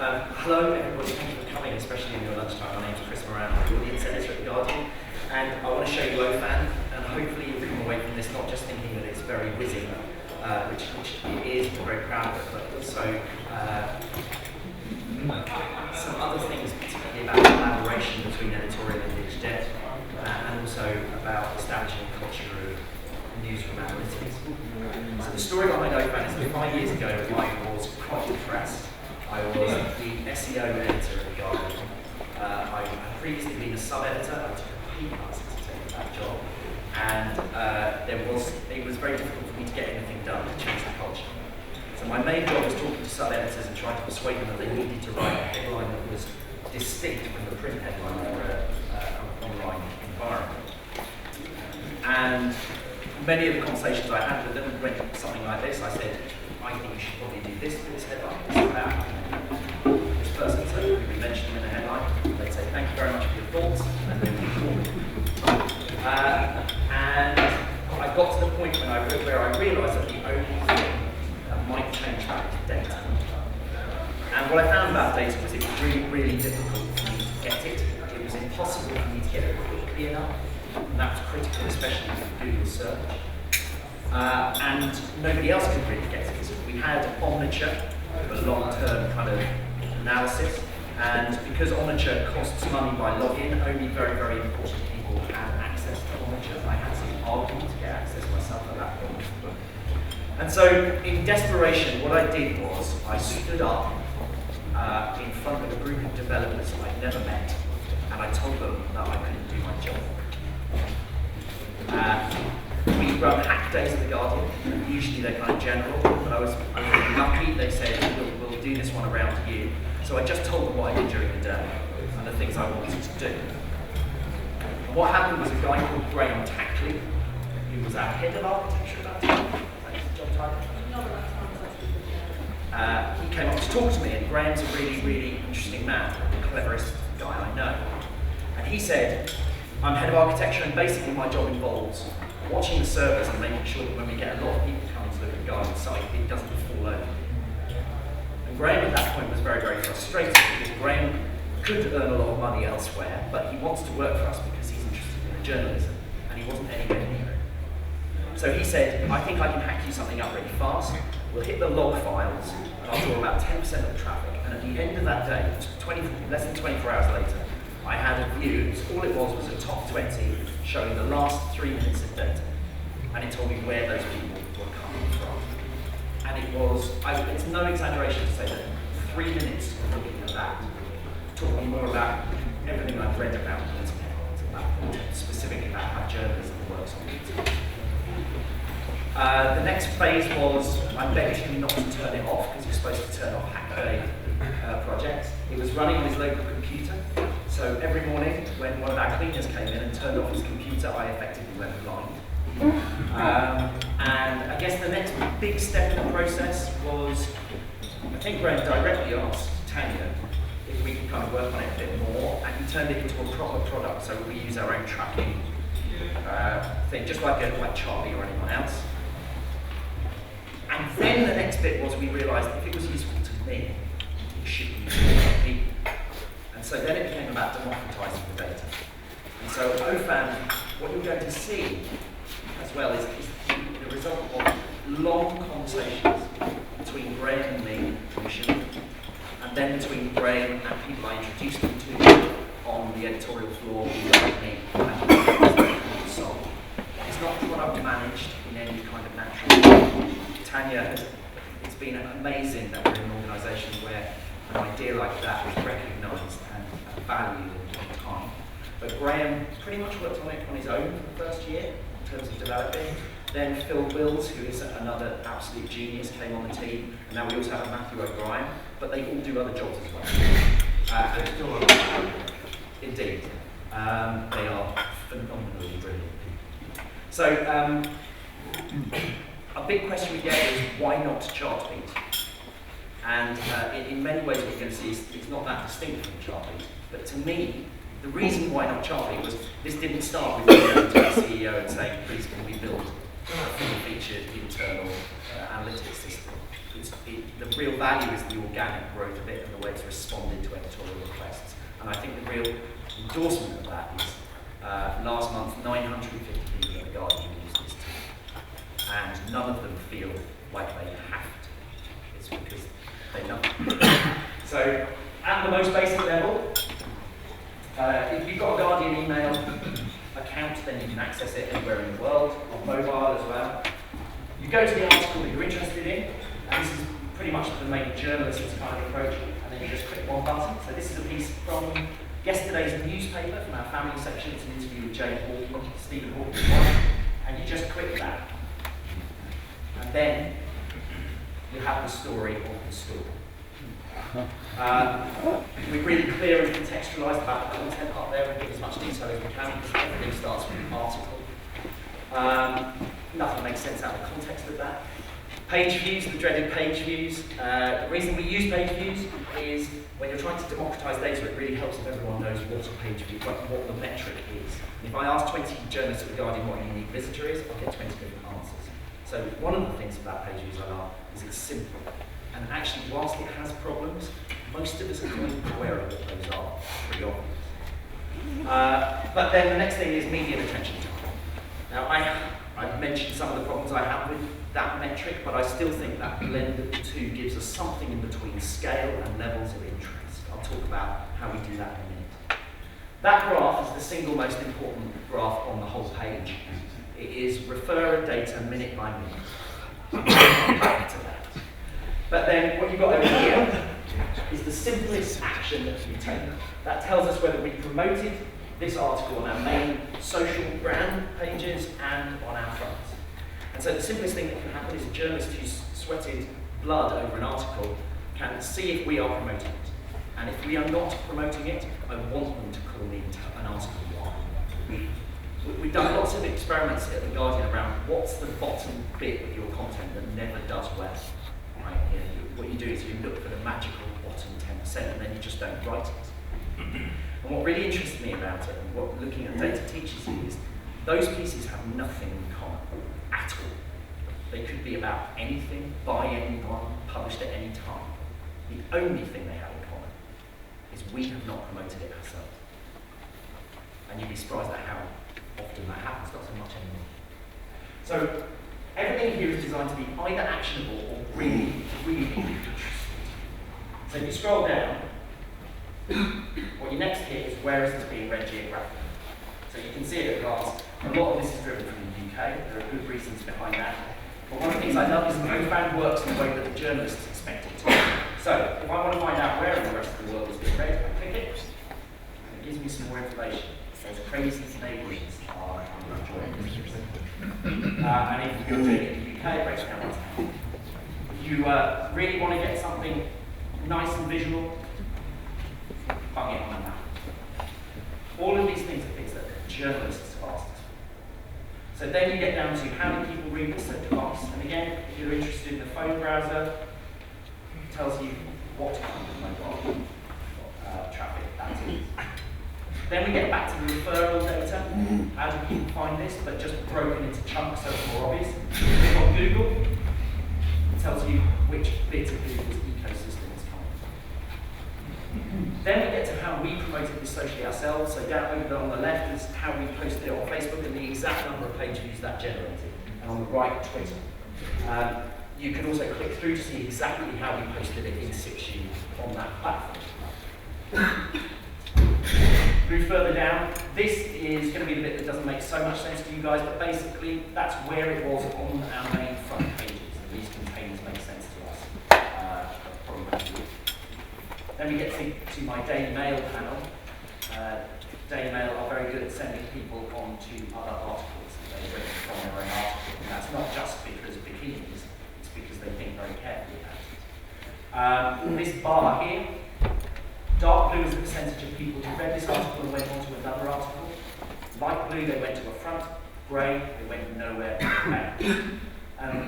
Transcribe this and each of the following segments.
Hello everybody, thank you for coming, especially in your lunchtime. My name is Moran, I'm the audience editor at The Guardian, and I want to show you OFAN, and hopefully you'll come away from this not just thinking that it's very whizzing, which it is, we're very proud of it, but also some other things, particularly about collaboration between editorial and Newsgeist, and also about establishing a culture of newsroom analytics. So the story behind OFAN is that 5 years ago I was quite depressed. I was the SEO editor at The Guardian. I had previously been a sub-editor. I took a pay cut to take that job. And it was very difficult for me to get anything done to change the culture. So my main job was talking to sub-editors and trying to persuade them that they needed to write a headline that was distinct from the print headline for an online environment. And many of the conversations I had with them went something like this. I said, I think you should probably do this for this headline. It's about this person, so we mentioned them in the headline. They'd say, thank you very much for your thoughts, and then move forward. And I got to the point where I realised that the only thing that might change that is data. And what I found about data was it was really, really difficult for me to get it. It was impossible for me to get it quickly enough. And that was critical, especially with Google search. And nobody else could really get it. We had Omniture, a long-term kind of analysis, and because Omniture costs money by login, only very, very important people had access to Omniture. I had some argument to get access myself at that point. And so, in desperation, what I did was I stood up in front of a group of developers I'd never met, and I told them that I couldn't do my job. We run hack days at The Guardian, and usually they're kind of general, but I was really lucky. They said, we'll do this one around you. So I just told them what I did during the day and the things I wanted to do. And what happened was a guy called Graham Tackley, who was our head of architecture at that time. Job title. He came up to talk to me, and Graham's a really, really interesting man, the cleverest guy I know. And he said, I'm head of architecture, and basically my job involves watching the servers and making sure that when we get a lot of people coming to look at the Guardian site, it doesn't fall over. And Graham at that point was very, very frustrated because Graham could earn a lot of money elsewhere, but he wants to work for us because he's interested in journalism, and he wasn't anywhere near it. So he said, I think I can hack you something up really fast. We'll hit the log files, and I'll draw about 10% of the traffic. And at the end of that day, less than 24 hours later, I had a view, all it was a top 20 showing the last 3 minutes of data. And it told me where those people were coming from. And it was, it's no exaggeration to say that 3 minutes of looking at that taught me more about everything I've read about the internet, specifically about how journalism works on the internet. The next phase was, I begged him not to turn it off, because you're supposed to turn off Hack Day projects. It was running on his local computer. So every morning, when one of our cleaners came in and turned off his computer, I effectively went blind. And I guess the next big step in the process was, I think Graham directly asked Tanya if we could kind of work on it a bit more, and he turned it into a proper product, so we use our own tracking thing, just like Charlie or anyone else. And then the next bit was we realised if it was useful to me, it should be useful to other people. And so then it became about democratizing the data. And so OFAN, what you're going to see as well is the result of long conversations between Graham and me, initially, and then between Graham and people I introduced him to on the editorial floor, with me, and so it's not product managed in any kind of natural way. Tanya, it's been amazing that we're in an organisation where an idea like that is recognised and valued in time. But Graham pretty much worked on it on his own for the first year in terms of developing. Then Phil Wills, who is another absolute genius, came on the team, and now we also have Matthew O'Brien, but they all do other jobs as well. Indeed. They are phenomenally brilliant people. So, a big question we get is, why not Chartbeat? And in many ways, what you're going to see is it's not that distinct from Chartbeat. But to me, the reason why not Chartbeat was this didn't start with me going to the CEO and saying, please can we build a fully featured internal analytics system. the real value is the organic growth of it and the way it's responded to editorial requests. And I think the real endorsement of that is last month 950 people at The Guardian used this tool, and none of them feel like they have to. It's because they love it. So at the most basic level, if you've got a Guardian email account, then you can access it anywhere in the world, on mobile as well. You go to the article that you're interested in, and this is pretty much the main journalist's kind of approach, and then you just click one button. So this is a piece from yesterday's newspaper from our family section. It's an interview with Stephen Hawking's wife, and you just click that. And then you have the story of the story. We're really clear and contextualised about the content up there. We give as much detail as we can because everything starts with an article. Nothing makes sense out of the context of that. Page views, the dreaded page views. The reason we use page views is when you're trying to democratise data, it really helps if everyone knows what a page view, what the metric is. And if I ask 20 journalists at The Guardian what a unique visitor is, I'll get 20 different answers. So one of the things about page views I love is it's simple. And actually, whilst it has problems, most of us are kind of aware of what those are, pretty obvious. But then the next thing is media attention time. Now, I've mentioned some of the problems I have with that metric, but I still think that blend of the two gives us something in between scale and levels of interest. I'll talk about how we do that in a minute. That graph is the single most important graph on the whole page. It is referrer data minute by minute. I'll come back to that. But then what you've got over here is the simplest action that we take. That tells us whether we promoted this article on our main social brand pages and on our fronts. And so the simplest thing that can happen is a journalist who's sweated blood over an article can see if we are promoting it. And if we are not promoting it, I want them to call me an article wrong. We've done lots of experiments at The Guardian around what's the bottom bit of your content that never does well. Right? What you do is you look for the magical bottom 10% and then you just don't write it. And what really interests me about it and what looking at data teaches you is those pieces have nothing in common at all. They could be about anything, by anyone, published at any time. The only thing they have in common is we have not promoted it ourselves. And you'd be surprised at how often that happens, not so much anymore. So everything here is designed to be either actionable or really, really interesting. So if you scroll down, what you next hit is where is this being read geographically. So you can see it at glance. A lot of this is driven from the UK. There are good reasons behind that. But one of the things I love is the profound works in the way that the journalists expect it to. So if I want to find out where in the rest of the world it's being read, I click it, and it gives me some more information. Those crazy Canadians are enjoying this. And if you're doing it in the UK, it breaks down what's happening. If you really want to get something nice and visual, bung it on a map. All of these things are things that journalists have asked us for. So then you get down to how do people read this at device. And again, if you're interested in the phone browser, it tells you what kind of mobile traffic that is. Then we get back to the referral data. How do people find this, but just broken into chunks so it's more obvious. Click on Google. It tells you which bit of Google's ecosystem is coming from. Then we get to how we promoted this socially ourselves. So down over on the left is how we posted it on Facebook and the exact number of page views that generated. And on the right, Twitter. You can also click through to see exactly how we posted it in situ on that platform. Move further down, this is going to be the bit that doesn't make so much sense to you guys, but basically that's where it was on our main front pages, and these containers make sense to us. Probably most of you. Then we get to my Daily Mail panel. Daily Mail are very good at sending people onto other articles that they've written from their own article, and that's not just because of bikinis, it's because they think very carefully about it. This bar here, dark blue is the percentage of people who read this article and went on to another article. Light blue, they went to a front. Grey, they went nowhere.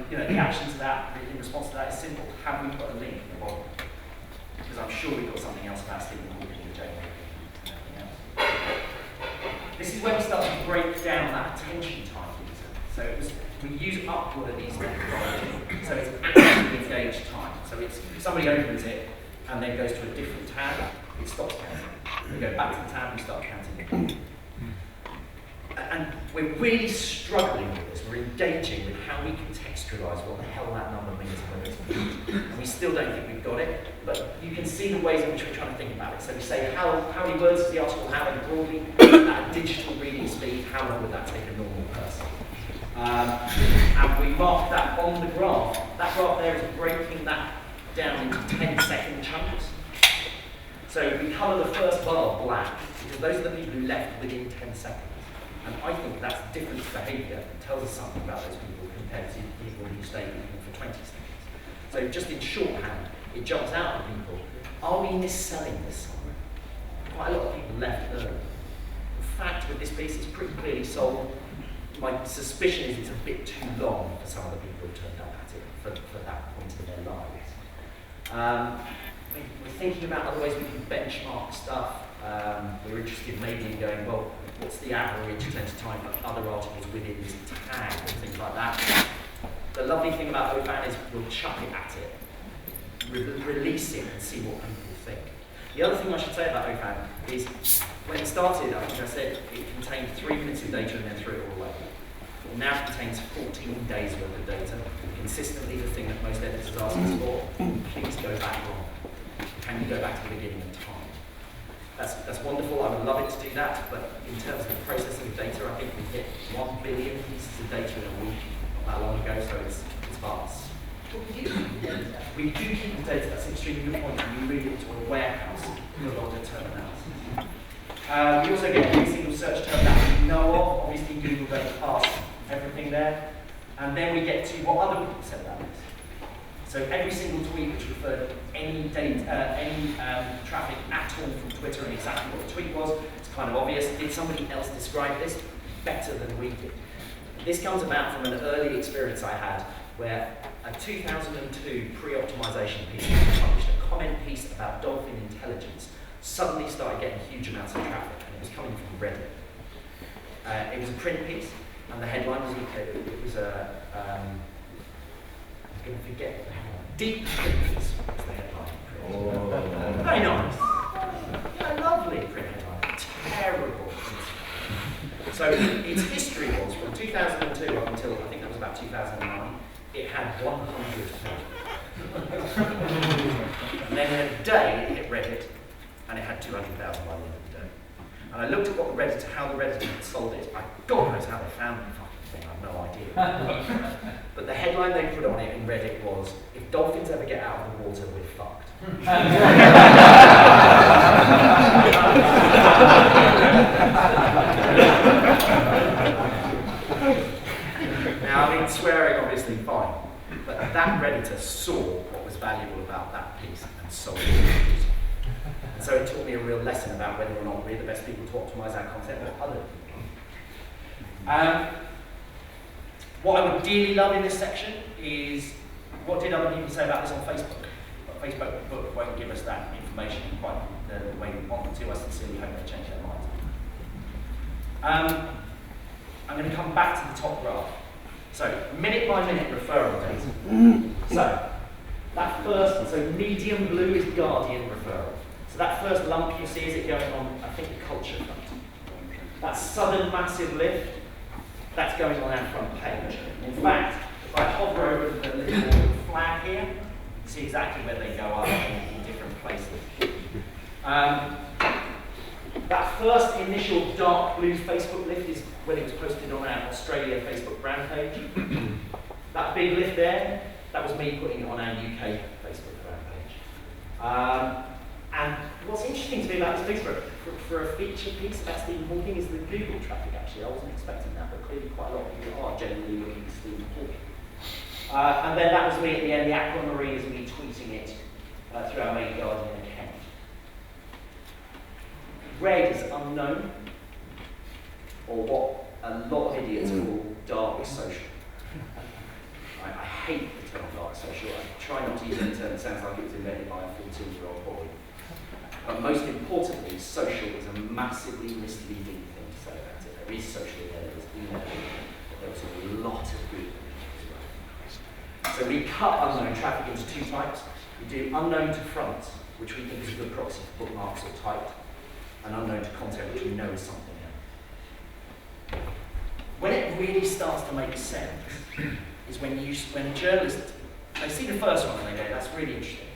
The action to that, in response to that, is simple. Have we put a link in the bottom? Because I'm sure we've got something else about Stephen Hawking in the This is where we start to break down that attention time. So it was we use upward these methodology, so it's actively engaged time. So it's if somebody opens it and then goes to a different tab, it stops counting. We go back to the tab and start counting. And we're really struggling with this. We're engaging with how we contextualise what the hell that number means and we still don't think we've got it, but you can see the ways in which we're trying to think about it. So we say, how many words does the article have, and broadly, at a digital reading speed, how long would that take a normal person? And we mark that on the graph. That graph there is breaking that down into 10-second chunks. So we colour the first bar black, because those are the people who left within 10 seconds. And I think that's different behaviour and tells us something about those people compared to people who stay with them for 20 seconds. So just in shorthand, it jumps out at people. Are we mis-selling this somewhere? Quite a lot of people left early. In fact, with this piece, it's pretty clearly sold. My suspicion is it's a bit too long for some of the people who turned up at it for that point in their lives. We're thinking about other ways we can benchmark stuff. We're interested maybe in going, well, what's the average length of time for other articles within this tag and things like that. The lovely thing about OFAN is we'll chuck it at it, release it and see what people think. The other thing I should say about OFAN is when it started, I think I said it contained 3 minutes of data and then threw it all away. It now contains 14 days worth of data. Consistently the thing that most editors ask us for, please go back wrong. Can you go back to the beginning of time? That's wonderful, I would love it to do that, but in terms of processing of data, I think we hit 1 billion pieces of data in a week not that long ago, so it's fast. We do keep the data, that's an extremely good point, and we move it to a warehouse for longer term analysis. We also get every single search term that we know of, obviously Google goes past everything there, and then we get to what other people said about this. So every single tweet which referred to any traffic at all from Twitter and exactly what the tweet was, it's kind of obvious. Did somebody else describe this better than we did? This comes about from an early experience I had where a 2002 pre-optimization piece published a comment piece about dolphin intelligence suddenly started getting huge amounts of traffic, and it was coming from Reddit. It was a print piece, and the headline was, it was a, I'm going to forget the headline. Deep print piece was the headline. Oh. Very nice. Yeah, lovely print headline. Terrible print. So its history was from 2002 up until, I think that was about 2009, it had 100 pages. And then in a day it hit Reddit, and it had 200,000 by the end of the day. And I looked at what the Reddit, how the Reddit had sold it. God knows how they found the fucking thing, I have no idea. But the headline they put on it in Reddit was, if dolphins ever get out of the water, we're fucked. Now, I mean, swearing obviously fine, but that Redditor saw what was valuable about that piece and sold it. And so it taught me a real lesson about whether or not we're the best people to optimize our content or other people. What I would dearly love in this section is, what did other people say about this on Facebook? But Facebook won't give us that information quite the way we want them to. I sincerely hope they change their minds. I'm going to come back to the top graph. So, minute by minute referral data. So, that first, so medium blue is Guardian referral. So that first lump you see, is it going on, I think, the culture front. That sudden massive lift, that's going on our front page. In fact, if I hover over the little flag here, you can see exactly where they go up in different places. That first initial dark blue Facebook lift is when it was posted on our Australia Facebook brand page. That big lift there, that was me putting it on our UK Facebook brand page. And what's interesting to me about this piece, for a feature piece about Stephen Hawking, is the Google traffic actually. I wasn't expecting that, but clearly quite a lot of people are generally looking at Stephen Hawking. And then that was me at the end, the aquamarine is me tweeting it through our main Guardian account. Red is unknown, or what a lot of idiots call dark social. I hate the term dark social. I try not to use it, it sounds like it was invented by a 14-year-old boy. But most importantly, social is a massively misleading thing to say about it. There is social, there is email, there was a lot of good. So we cut unknown traffic into two types. We do unknown to front, which we think is a good proxy for bookmarks or typed, and unknown to content, which we know is something else. When it really starts to make sense is when a journalist, they see the first one and they go, that's really interesting,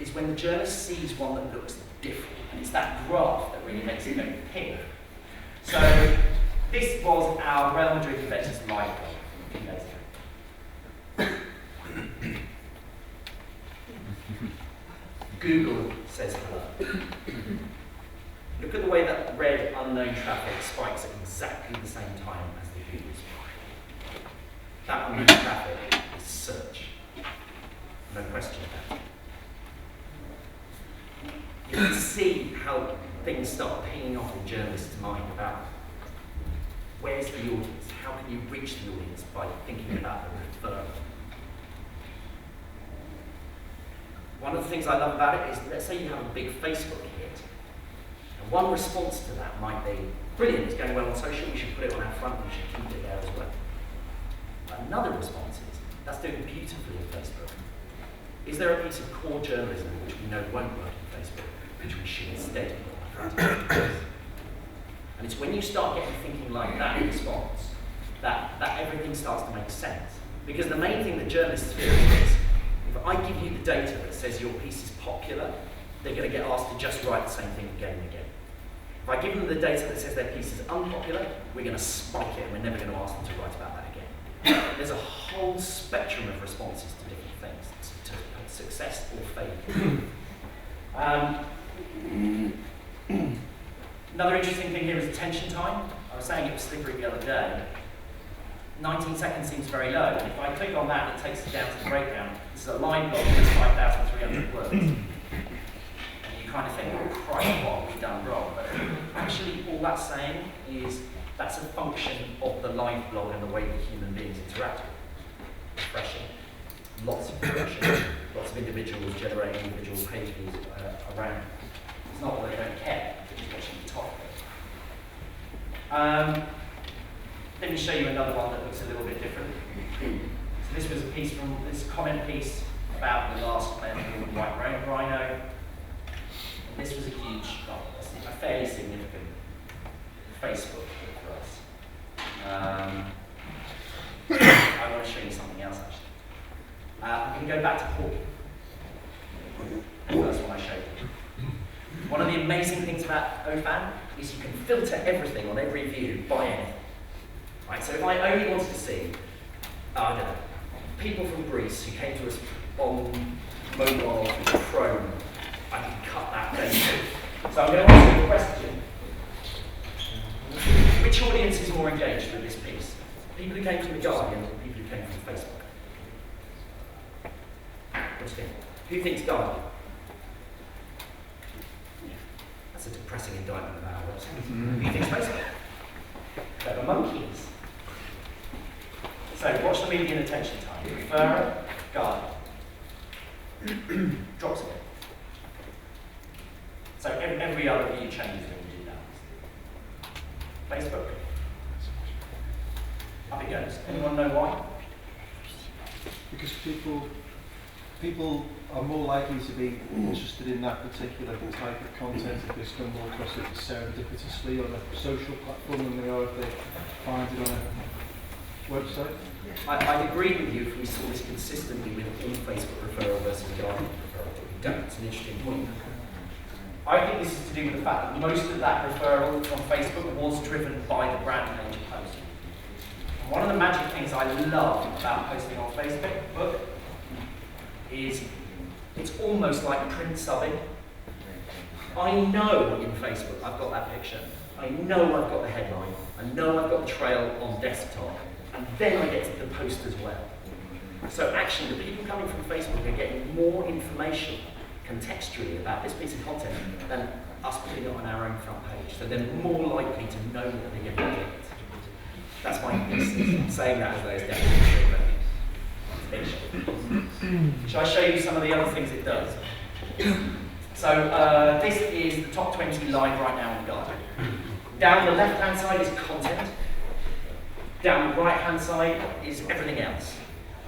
is when the journalist sees one that looks different, and it's that graph that really makes it go pink. So this was our Real Madrid Juventus live blog a few days ago. Google says hello. Look at the way that red unknown traffic spikes at exactly the same time as the Google spike. That unknown traffic is search. No question about it. You can see how things start pinging off in journalists' mind about where's the audience? How can you reach the audience by thinking about the referral? One of the things I love about it is, let's say you have a big Facebook hit, and one response to that might be, brilliant, it's going well on social, we should put it on our front, we should keep it there as well. But another response is, that's doing beautifully in Facebook. Is there a piece of core journalism which we know won't work in Facebook, which we should instead put on our front? And it's when you start getting thinking like that in response, that everything starts to make sense. Because the main thing that journalists fear is, if I give you the data that says your piece is popular, they're going to get asked to just write the same thing again and again. If I give them the data that says their piece is unpopular, we're going to spike it and we're never going to ask them to write about that again. There's a whole spectrum of responses to different things, to success or failure. Another interesting thing here is attention time. I was saying it was slippery the other day. 19 seconds seems very low. And if I click on that, it takes it down to the breakdown. This is a line blog that's 5,300 words. And you kind of think, oh, Christ, what have we done wrong? But actually, all that's saying is that's a function of the live blog and the way that human beings interact with it. Refreshing, lots of refreshing, lots of individuals generating individual pages around. It's not that they don't care, they're just watching the top of it. Let me show you another one that looks a little bit different. So this was a piece from this comment piece about the last white rhino. And this was a huge, a fairly significant Facebook hit for us. I want to show you something else actually. I'm going to go back to Porky. The first one I showed you. One of the amazing things about OFAN is you can filter everything on every view by anything. Right, so if I only wanted to see, I don't know, people from Greece who came to us on mobile with Chrome, I can cut that data. So I'm going to ask you a question. Which audience is more engaged with this piece? People who came from The Guardian or people who came from Facebook? What do you think? Who thinks Guardian? That's a depressing indictment of our website. Who thinks Facebook? They're the monkeys. So watch the median attention time. Referrer, Guardian. Drops a bit. So every other view changes when you do that. Facebook. Up it goes. Anyone know why? Because people are more likely to be interested in that particular type of content if they stumble across it serendipitously on a social platform than they are if they find it on a website. I'd agree with you if we saw this consistently with in-Facebook referral versus Guardian referral, but we don't. It's an interesting point. I think this is to do with the fact that most of that referral from Facebook was driven by the brand page post. And one of the magic things I love about posting on Facebook is it's almost like print subbing. I know in Facebook I've got that picture. I know I've got the headline. I know I've got the trail on desktop. And then I get to the post as well. So actually, the people coming from Facebook are getting more information contextually about this piece of content than us putting it on our own front page. So they're more likely to know that they're getting it. That's my thesis. I'm saying that as though it's definitely true. Shall I show you some of the other things it does? So this is the top 20 live right now on Guardian. Down the left-hand side is content. Down the right-hand side is everything else.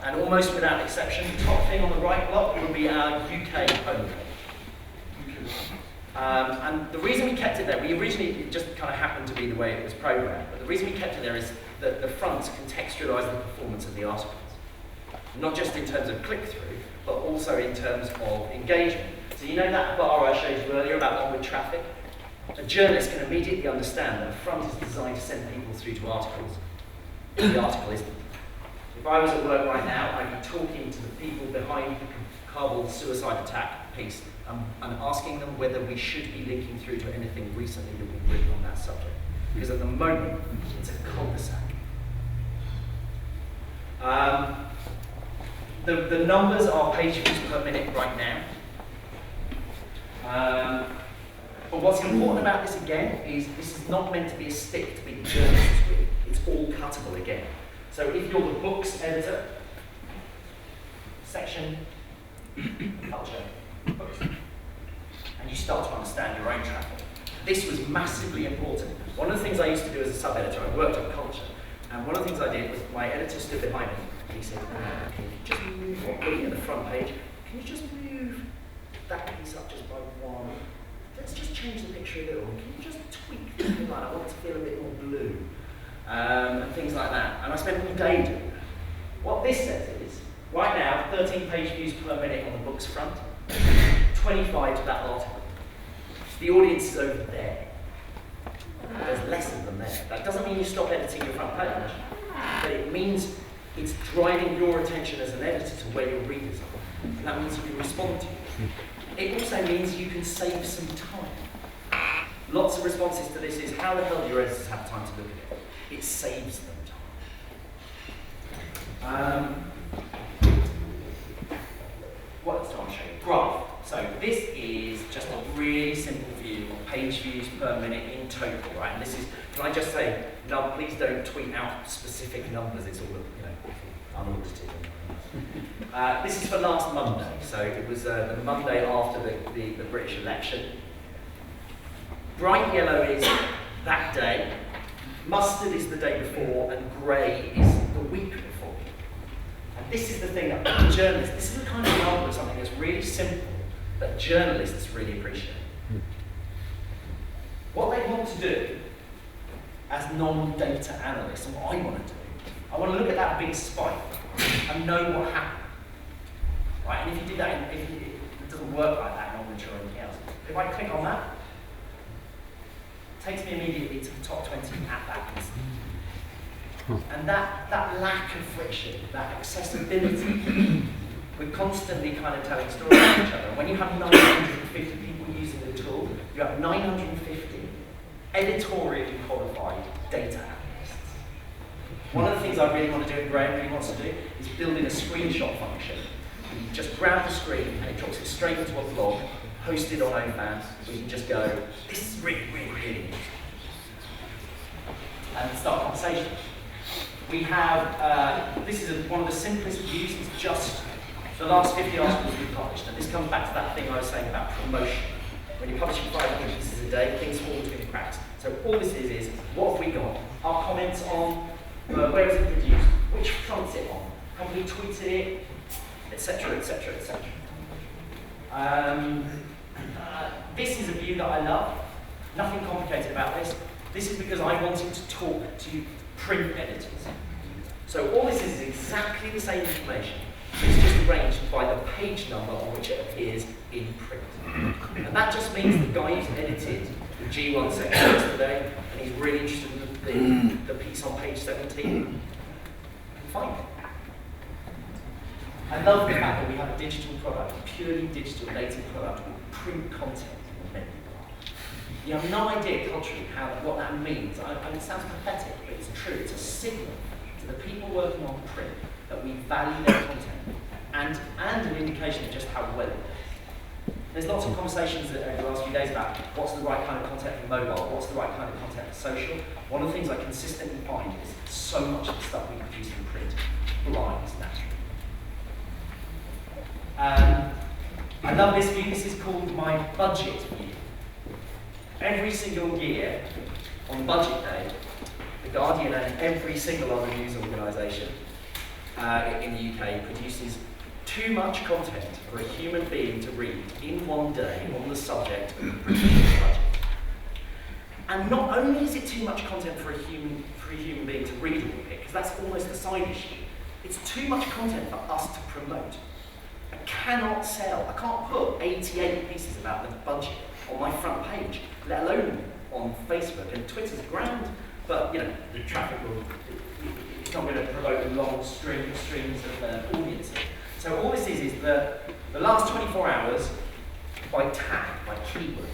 And almost without exception, the top thing on the right block will be our UK home. And the reason we kept it there, it just kind of happened to be the way it was programmed, but the reason we kept it there is that the fronts contextualise the performance of the articles. Not just in terms of click-through, but also in terms of engagement. So you know that bar I showed you earlier about onward traffic? A journalist can immediately understand that a front is designed to send people through to articles. The article isn't. If I was at work right now, I'd be talking to the people behind the Kabul suicide attack piece and asking them whether we should be linking through to anything recently that we've written on that subject. Because at the moment, it's a cul-de-sac. The numbers are page views per minute right now. But what's important about this again is this is not meant to be a stick to be journalists with. It's all cuttable again. So if you're the books editor, section, culture, books, and you start to understand your own traffic, this was massively important. One of the things I used to do as a sub-editor, I worked on culture, and one of the things I did was my editor stood behind me, and he said, can you just move, looking at the front page, can you just move that piece up just by one? Let's just change the picture a little. Can you just tweak something like that? I want it to feel a bit more blue. And things like that. And I spent all day doing that. What this says is, right now, 13 page views per minute on the book's front, 25 to that article. The audience is over there. There's less of them there. That doesn't mean you stop editing your front page, but it means it's driving your attention as an editor to where your readers are. And that means you can respond to it. It also means you can save some time. Lots of responses to this is, how the hell do your editors have time to look at it? It saves them time. What else do I want to show you? Graph. So this is just a really simple view of page views per minute in total, right? And this is, can I just say, no, please don't tweet out specific numbers. It's all, unaudited. This is for last Monday, so it was the Monday after the British election. Bright yellow is that day, mustard is the day before, and grey is the week before. And this is the thing that journalists, this is the kind of example of something that's really simple, that journalists really appreciate. What they want to do, as non-data analysts, and what I want to do, I want to look at that big spike and know what happened. Right? And if you do that, if it doesn't work like that in Orange or anything else, if I click on that, it takes me immediately to the top 20 at that instant. And that lack of friction, that accessibility, we're constantly kind of telling stories to each other. When you have 950 people using the tool, you have 950 editorially qualified data analysts. One of the things I really want to do, and Graham really wants to do, is build in a screenshot function. You just grab the screen and it drops it straight into a blog, hosted on OFAN, where you can just go, this is really, really, really interesting. And start a conversation. We have, this is one of the simplest views, it's just the last 50 articles we've published, and this comes back to that thing I was saying about promotion. When you're publishing 500 pieces a day, things fall between the cracks. So all this is what have we got? Our comments on where is it produced, which front's it on, have we tweeted it, etc., etc., etc. This is a view that I love. Nothing complicated about this. This is because I wanted to talk to print editors. So all this is exactly the same information. It's just arranged by the page number on which it appears in print. And that just means the guy who's edited the G1 section yesterday, and he's really interested in the piece on page 17, can find it. I love the fact that we have a digital product, a purely digital native product with print content in the menu. You have no idea culturally what that means. I mean, it sounds pathetic, but it's true. It's a signal to the people working on print that we value their content, and an indication of just how well it is. There's lots of conversations over the last few days about what's the right kind of content for mobile, what's the right kind of content for social. One of the things I consistently find is so much of the stuff we produce in print blinds naturally. I love this view. This is called my budget view. Every single year, on budget day, The Guardian and every single other news organisation in the UK produces too much content for a human being to read in one day on the subject of British budget. And not only is it too much content for a human being to read all of it, because that's almost a side issue, it's too much content for us to promote. I cannot sell, I can't put 88 pieces about the budget on my front page, let alone on Facebook. And Twitter's grand, but the traffic will, it's not going to promote a long streams of audiences. So all this is the last 24 hours by tag, by keyword.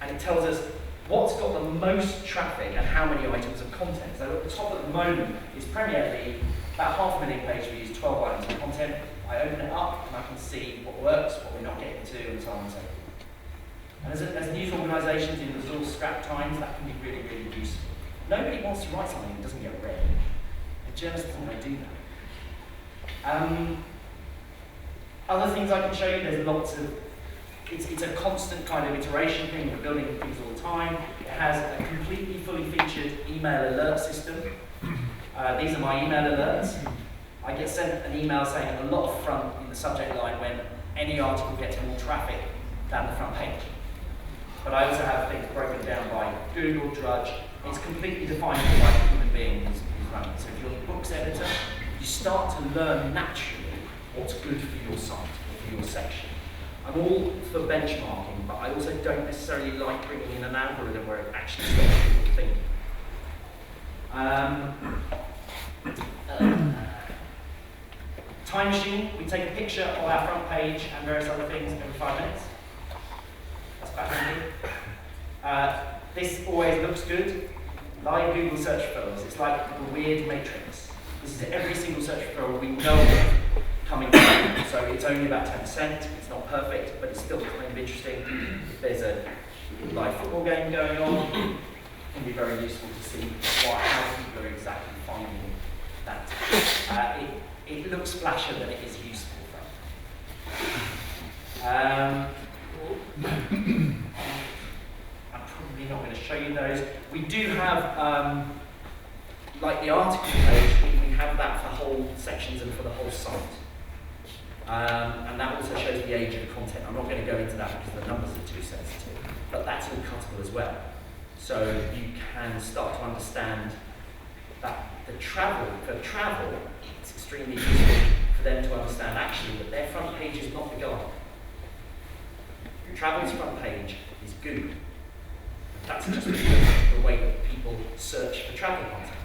And it tells us what's got the most traffic and how many items of content. So at the top at the moment is Premier League, about 500,000 page views, 12 items of content. I open it up and I can see what works, what we're not getting to, and so on and so forth. And as news organisations in resource scrap times, that can be really, really useful. Nobody wants to write something that doesn't get read. A journalist doesn't want to do that. Other things I can show you, there's lots of, it's a constant kind of iteration thing, we're building things all the time. It has a completely fully featured email alert system. These are my email alerts. I get sent an email saying a lot of front in the subject line when any article gets more traffic than the front page. But I also have things broken down by Google, Drudge. It's completely defined by the human being who's running. So if you're a books editor, you start to learn naturally what's good for your site or for your section. I'm all for benchmarking, but I also don't necessarily like bringing in an algorithm where it actually stops people thinking. Time machine, we take a picture of our front page and various other things every 5 minutes. That's quite handy. This always looks good. Live Google search referrals, it's like a weird matrix. This is every single search referral we know coming through. So it's only about 10%, it's not perfect, but it's still kind of interesting. If there's a live football game going on, it can be very useful to see how people are exactly finding that. It looks flashier than it is useful. I'm probably not going to show you those. We do have, like the article page, we have that for whole sections and for the whole site. And that also shows the age of the content. I'm not going to go into that because the numbers are too sensitive, but that's all cuttable as well. So you can start to understand that for travel, it's extremely useful for them to understand actually that their front page is not the guide. Travel's front page is Google. That's just the way that people search for travel content.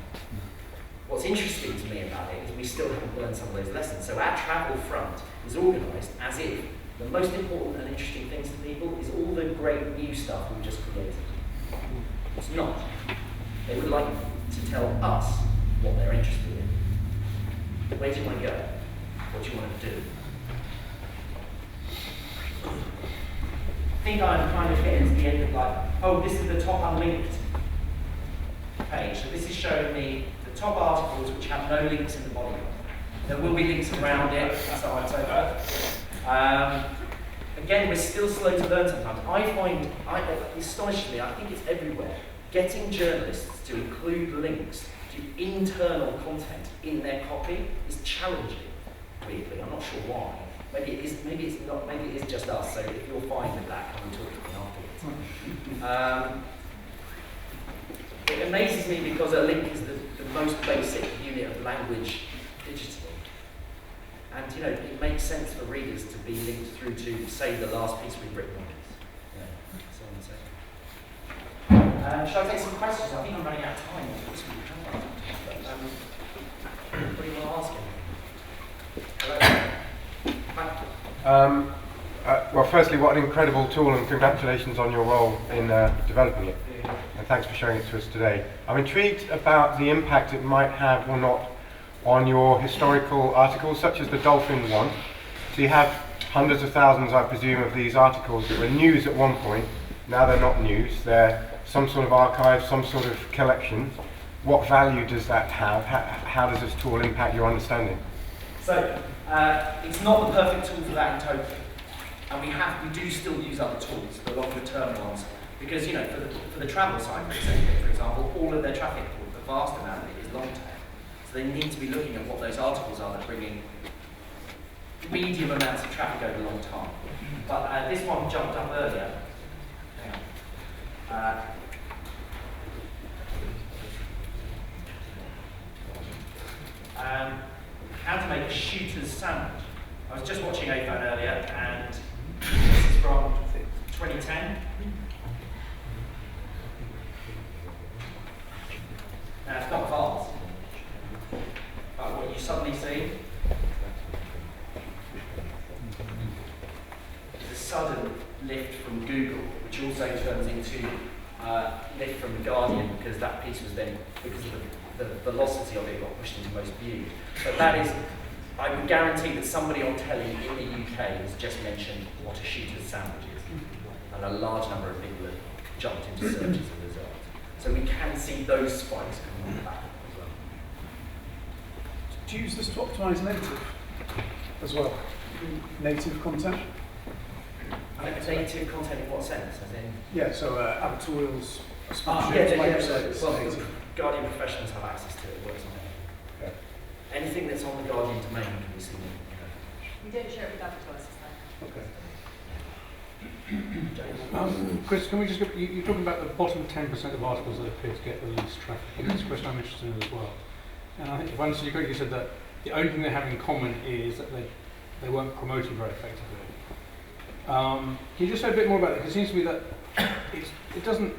What's interesting to me about it is we still haven't learned some of those lessons. So our travel front is organised as if the most important and interesting things to people is all the great new stuff we've just created. It's not. They would like to tell us what they're interested in. Where do you want to go? What do you want to do? I think I'm kind of getting to the end of this is the top unlinked page. So this is showing me the top articles which have no links in the body. There will be links around it, and so on and so forth. Again, we're still slow to learn sometimes. It astonishes me, I think it's everywhere. Getting journalists to include links to internal content in their copy is challenging, weirdly. I'm not sure why. Maybe it is not, maybe it is just us, so if you're fine with that, come and talk to me afterwards. It amazes me because a link is the most basic unit of language digitally. And it makes sense for readers to be linked through to, say, the last piece we've written on it. So on and so forth. Shall I take some questions? I think I'm running out of time. What do you want to ask him? Hello? Well, firstly, what an incredible tool, and congratulations on your role in developing it. And thanks for showing it to us today. I'm intrigued about the impact it might have or not on your historical articles, such as the dolphin one. So you have hundreds of thousands, I presume, of these articles that were news at one point. Now they're not news, they're some sort of archive, some sort of collection. What value does that have? How does this tool impact your understanding? So, it's not the perfect tool for that in total. And we do still use other tools, the longer term ones, because for the travel site, for example, all of their traffic vast amount of it is long tail. So they need to be looking at what those articles are that are bringing medium amounts of traffic over a long time. But this one jumped up earlier. Hang on. How to make a shooter's sandwich. I was just watching iPhone earlier, and this is from 2010. Now it's not fast, but what you suddenly see is a sudden lift from Google, which also turns into lift from The Guardian, because that piece was then, because of the velocity of it, got pushed into most views. But that is, I would guarantee that somebody on telly in the UK has just mentioned what a shooter's sandwich is. And a large number of people have jumped into searches as a result. So we can see those spikes coming back as well. Do you use this to optimize native as well? Native content? Native content in what sense? As in? Yeah, so advertorials, sponsorships, well, Guardian professionals have access to it, it works on it. Okay. Anything that's on the Guardian domain can be seen. We don't share it with advertisers though. Okay. Chris, can we just go, you're talking about the bottom 10% of articles that appear to get the least traffic. And that's a question I'm interested in as well. And I think if I understood you correctly, you said that the only thing they have in common is that they weren't promoting very effectively. Can you just say a bit more about it? Because it seems to me that it doesn't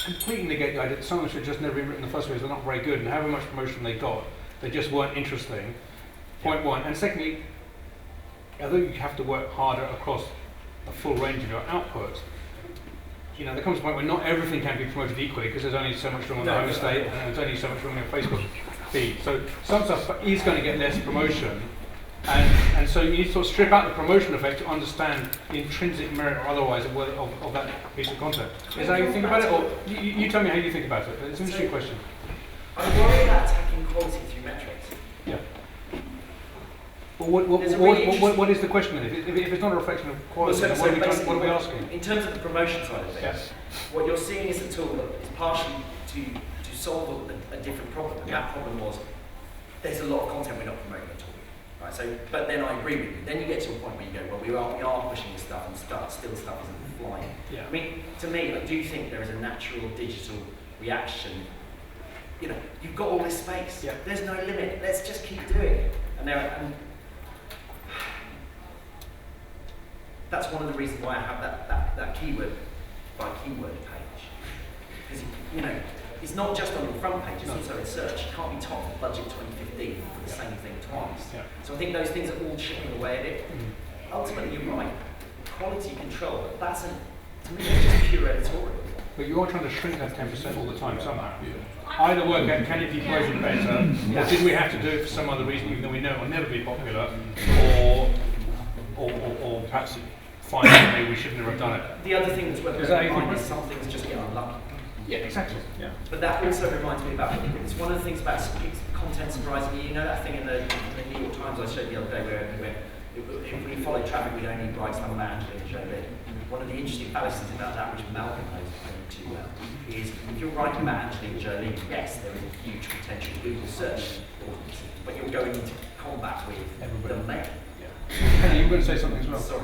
completely negate the idea that some of them should just never been written in the first place. They're not very good, and however much promotion they got, they just weren't interesting. Point one. And secondly, although you have to work harder across a full range of your output, you know, there comes a point where not everything can be promoted equally, because there's only so much room on the home estate and there's only so much room on your Facebook feed. So some stuff is going to get less promotion, and so you need to sort of strip out the promotion effect to understand the intrinsic merit or otherwise of that piece of content. Is that how you think about it, or you tell me how you think about it? It's an interesting question. I worry about attacking quality through metrics. Yeah. But what is the question then? If it's not a reflection of quality, then what are we asking? In terms of the promotion side of things, Yes. what you're seeing is a tool that is partially to solve a different problem. And that problem was there's a lot of content we're not promoting at all. Right, so, but then I agree with you. Then you get to a point where you go, well, we are pushing this stuff, and still stuff isn't flying. Yeah. I mean, to me, I do think there is a natural digital reaction. You know, you've got all this space. Yeah. There's no limit. Let's just keep doing it. And that's one of the reasons why I have that keyword by keyword page. Because, you know, it's not just on your front page, it's also in search. You can't be top of budget 2015 for the same thing twice. Yeah. So I think those things are all chipping away at it. Ultimately, you're right. Quality control, to me, it's just pure editorial. But you are trying to shrink that 10% all the time somehow. Either work out, can it be promoted better, or did we have to do it for some other reason, even though we know it will never be popular, or perhaps find that maybe we should never have done it. The other thing that's worth bearing in mind is some things just get unlucky. Yeah, exactly. Yeah. But that also reminds me about, it's one of the things about content surprising you. You know that thing in the New York Times I showed the other day where if we follow traffic, we don't need bright stuff about Angelina Jolie. One of the interesting fallacies about that, which Malcolm knows too well, is if you're writing about Angelina Jolie, yes, there is a huge potential Google search audience, but you're going into combat with the main. Henry, you were going to say something as well? Sorry.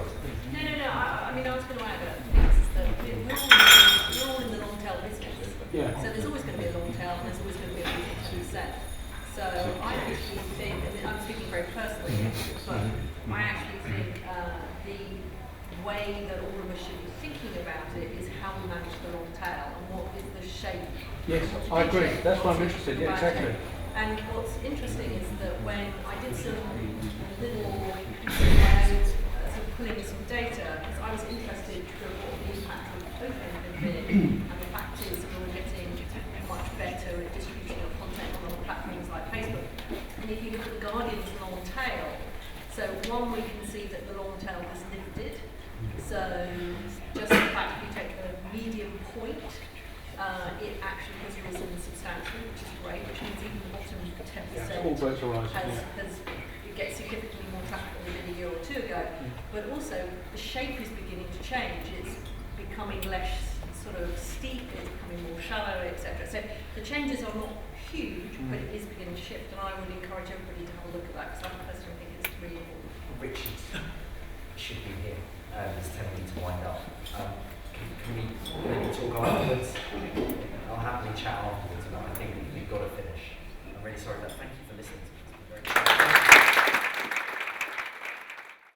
No. I mean, I was going to add things that we're all in the long tail business. Yeah. So there's always going to be a long tail, and there's always going to be a reason to be set. So I actually think, and I'm speaking very personally, but I actually think the way that all of us should be thinking about it is how we manage the long tail and what is the shape. Yes, I agree. That's why I'm interested. Yeah, exactly. And what's interesting is that when I did some little sort of pulling some data, because I was interested to what the impact of open had been, and the fact is that we're getting much better at distribution of content on platforms like Facebook. And if you look at the Guardian's long tail, so one, we can see that the long tail was lifted. So just the fact if you take the medium point, it actually has risen substantially, which is great, which means even the bottom 10% has it gets significantly more traffic than it did a year or two ago. But also the shape is beginning to change. It's becoming less sort of steep, it's becoming more shallow, etc. So the changes are not huge, but it is beginning to shift, and I would encourage everybody to have a look at that, because I personally think it's really important. Richard should be here. He's telling me to wind up. Can we maybe talk afterwards? I'll happily chat afterwards, but I think we've got to finish. I'm really sorry, but thank you for listening.